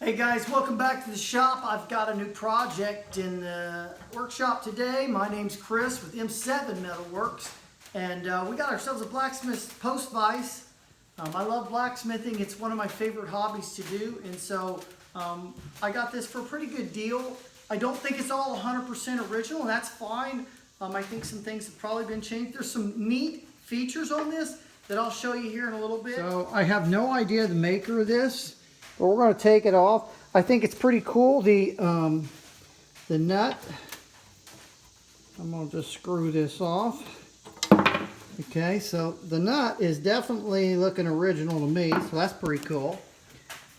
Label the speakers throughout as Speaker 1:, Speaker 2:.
Speaker 1: Hey guys, welcome back to the shop. I've got a new project in the workshop today. My name's Chris with M7 Metalworks, and we got ourselves a Blacksmith post vise. I love blacksmithing. It's one of my favorite hobbies to do, and so I got this for a pretty good deal. I don't think it's all 100% original, and that's fine. I think some things have probably been changed. There's some neat features on this that I'll show you here in a little bit. So I have no idea the maker of this, but we're going to take it off. I think it's pretty cool. The nut, I'm going to just screw this off. Okay, so the nut is definitely looking original to me, so that's pretty cool.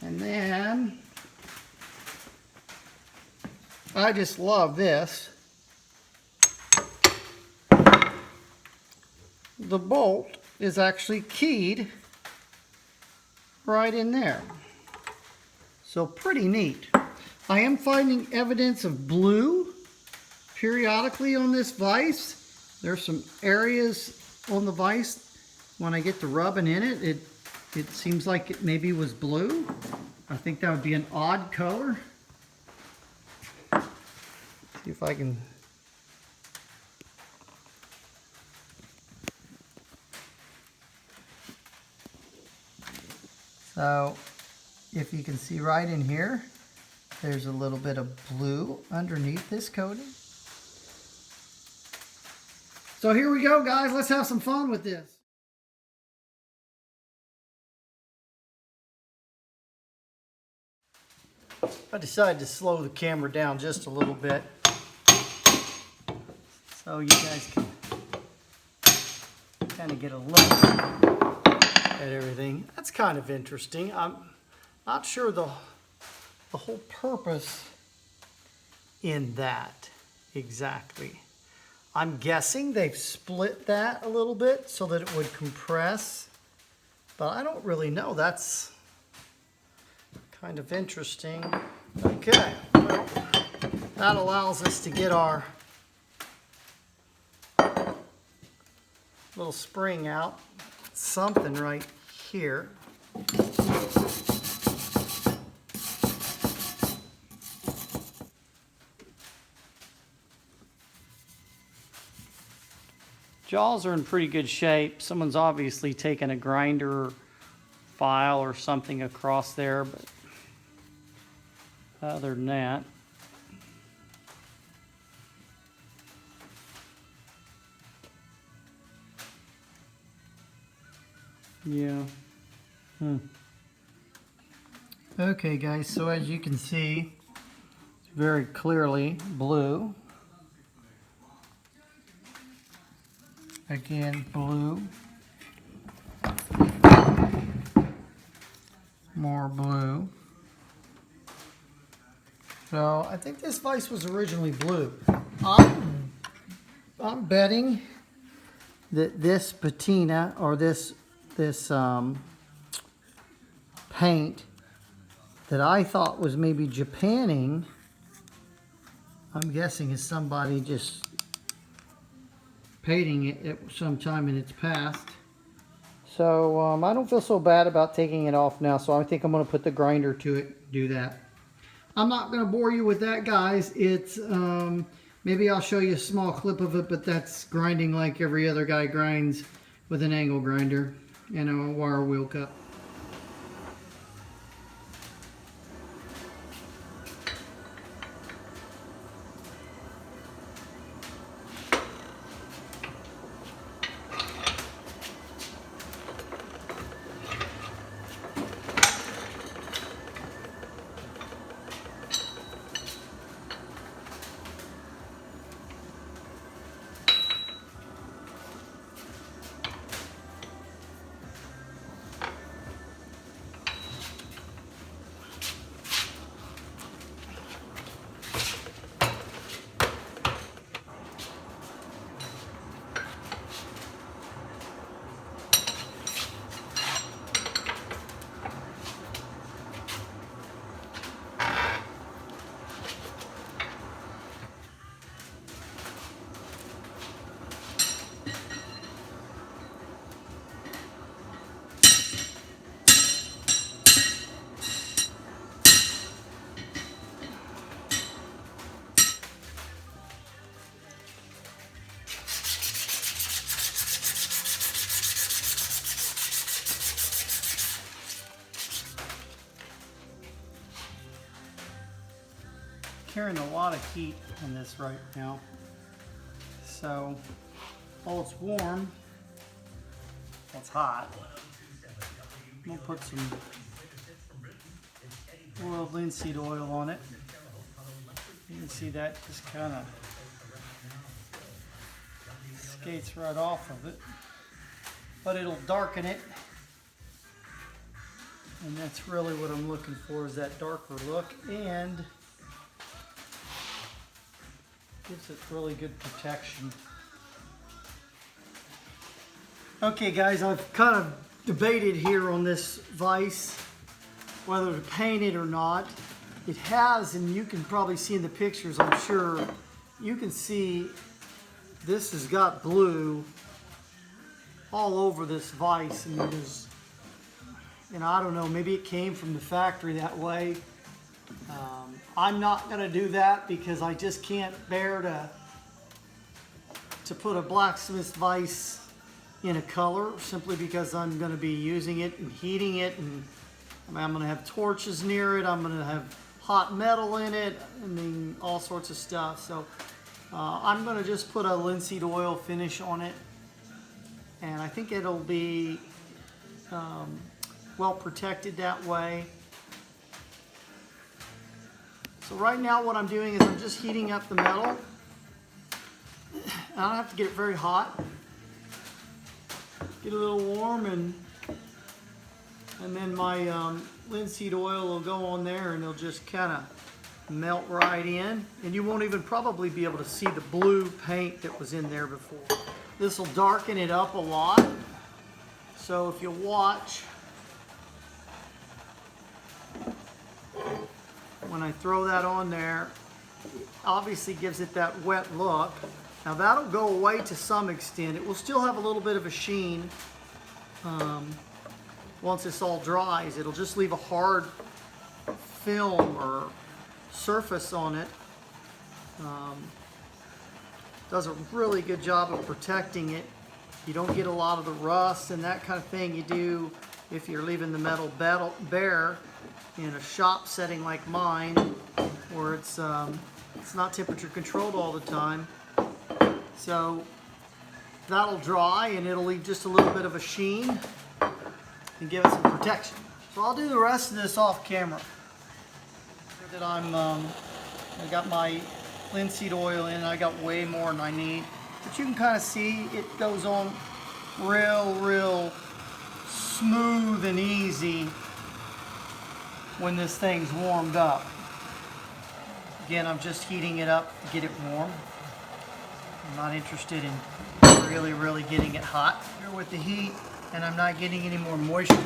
Speaker 1: And then I just love this. The bolt is actually keyed right in there. So pretty neat. I am finding evidence of blue periodically on this vise. There's some areas on the vise when I get to rubbing in it, it seems like it maybe was blue. I think that would be an odd color. See if I can. So if you can see right in here, there's a little bit of blue underneath this coating. So here we go, guys. Let's have some fun with this. I decided to slow the camera down just a little bit so you guys can kind of get a look at everything. That's kind of interesting. I'm not sure the whole purpose in that exactly. I'm guessing they've split that a little bit so that it would compress, but I don't really know. That's kind of interesting. Okay, well, that allows us to get our little spring out. Something right here. Jaws are in pretty good shape. Someone's obviously taken a grinder file or something across there, but other than that, yeah. Okay guys, so as you can see, it's very clearly blue. Again, blue. More blue. So I think this vise was originally blue. I'm betting that this patina or this paint that I thought was maybe Japanning, I'm guessing is somebody just painting it at some time in its past. So I don't feel so bad about taking it off now, so I think I'm going to put the grinder to it, do that. I'm not going to bore you with that, guys. It's maybe I'll show you a small clip of it, but that's grinding like every other guy grinds with an angle grinder and a wire wheel cup. carrying a lot of heat in this right now. So, while it's warm, it's hot. I'm gonna put some oiled linseed oil on it. You can see that just kind of skates right off of it, but it'll darken it, and that's really what I'm looking for, is that darker look, and gives it really good protection. Okay guys, I've kind of debated here on this vise whether to paint it or not. It has, and you can probably see in the pictures, I'm sure, you can see this has got blue all over this vise. And there's, and I don't know, maybe it came from the factory that way. I'm not going to do that because I just can't bear to put a blacksmith vise in a color, simply because I'm going to be using it and heating it, and I'm going to have torches near it, I'm going to have hot metal in it, I mean all sorts of stuff. So I'm going to just put a linseed oil finish on it, and I think it'll be well protected that way. So right now what I'm doing is I'm just heating up the metal. I don't have to get it very hot. Get a little warm, and then my linseed oil will go on there, and it'll just kind of melt right in, and you won't even probably be able to see the blue paint that was in there before. This will darken it up a lot. So if you watch, when I throw that on there, it obviously gives it that wet look. Now that'll go away to some extent. It will still have a little bit of a sheen once this all dries. It'll just leave a hard film or surface on it. Does a really good job of protecting it. You don't get a lot of the rust and that kind of thing you do if you're leaving the metal bare in a shop setting like mine, where it's not temperature controlled all the time. So that'll dry, and it'll leave just a little bit of a sheen and give it some protection. So I'll do the rest of this off camera. That I got my linseed oil in. I got way more than I need, but you can kind of see it goes on real smooth and easy when this thing's warmed up. Again, I'm just heating it up to get it warm. I'm not interested in really getting it hot here with the heat, and I'm not getting any more moisture.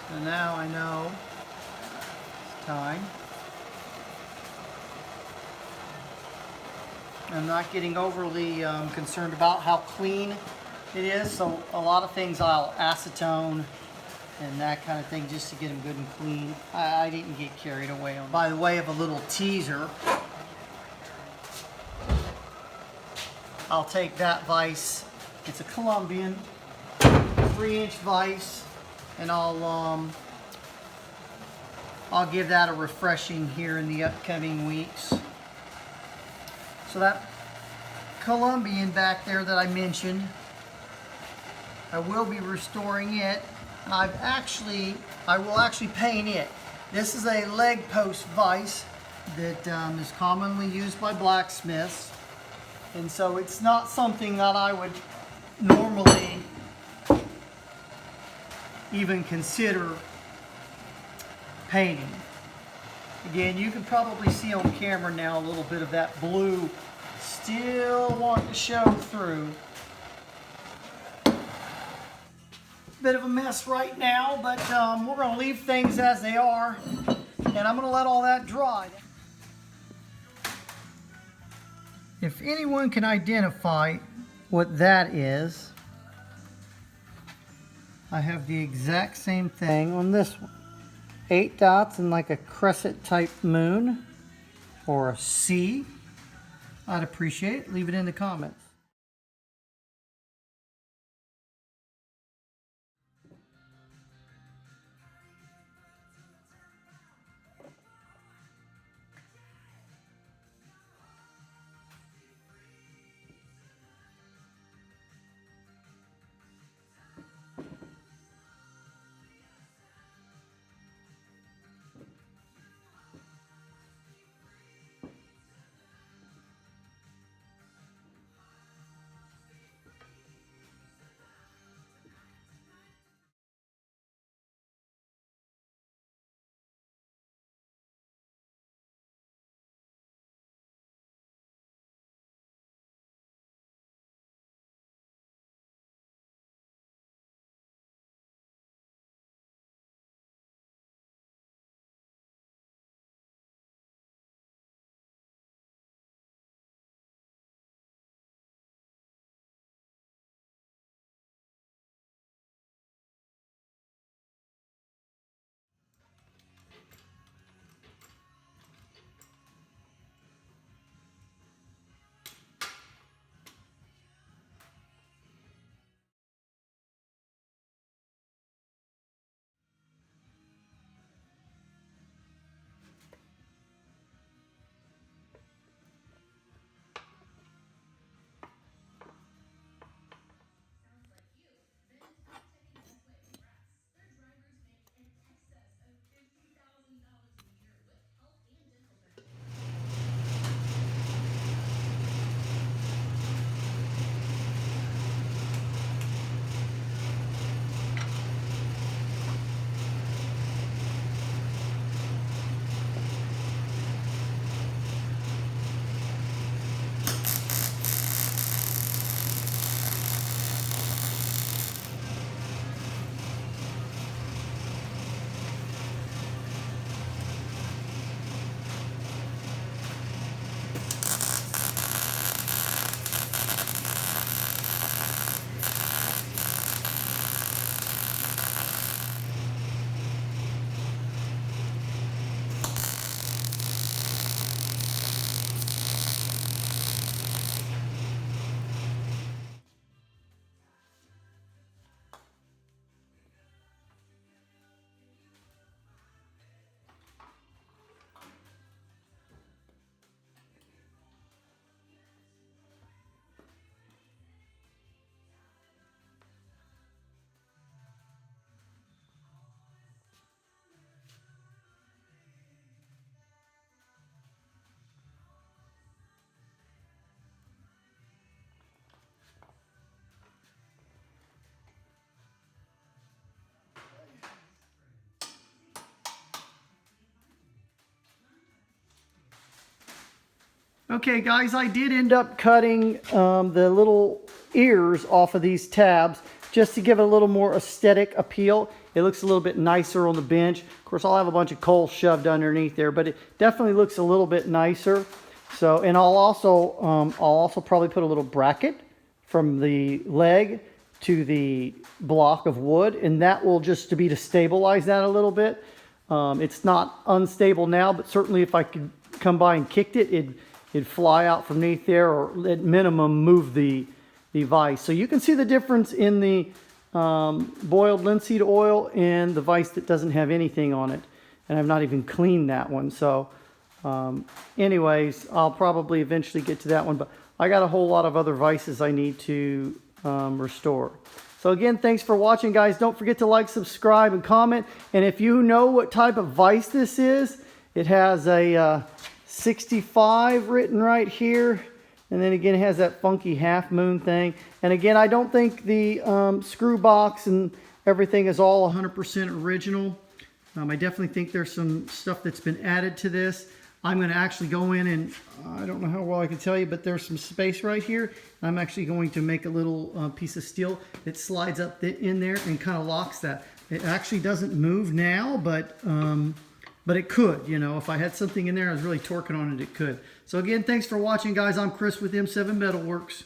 Speaker 1: So now I know it's time. I'm not getting overly concerned about how clean it is, so a lot of things I'll acetone and that kind of thing just to get them good and clean. I didn't get carried away on. By the way of a little teaser, I'll take that vise. It's a Colombian 3-inch vise, and I'll give that a refreshing here in the upcoming weeks. So that Colombian back there that I mentioned, I will be restoring it. I will actually paint it. This is a leg post vise that is commonly used by blacksmiths, and so it's not something that I would normally even consider painting. Again, you can probably see on camera now a little bit of that blue still wanting to show through. Bit of a mess right now, but we're going to leave things as they are, and I'm going to let all that dry. If anyone can identify what that is, I have the exact same thing on this one. 8 dots and like a crescent type moon or a C. I'd appreciate it. Leave it in the comments. Okay guys, I did end up cutting the little ears off of these tabs just to give it a little more aesthetic appeal. It looks a little bit nicer on the bench. Of course, I'll have a bunch of coal shoved underneath there, but it definitely looks a little bit nicer. So, and I'll also probably put a little bracket from the leg to the block of wood, and that will just to be to stabilize that a little bit. It's not unstable now, but certainly if I could come by and kicked it, it'd fly out from underneath there, or at minimum move the vise. So you can see the difference in the boiled linseed oil and the vise that doesn't have anything on it. And I've not even cleaned that one. So anyways, I'll probably eventually get to that one. But I got a whole lot of other vices I need to restore. So again, thanks for watching, guys. Don't forget to like, subscribe, and comment. And if you know what type of vise this is, it has a 65 written right here. And then again, it has that funky half moon thing. And again, I don't think the screw box and everything is all 100% original. I definitely think there's some stuff that's been added to this. I'm going to actually go in and, I don't know how well I can tell you, but there's some space right here. I'm actually going to make a little piece of steel that slides up in there and kind of locks that. It actually doesn't move now, but it could, you know, if I had something in there I was really torquing on it, it could. So again, thanks for watching, guys. I'm Chris with M7 Metalworks.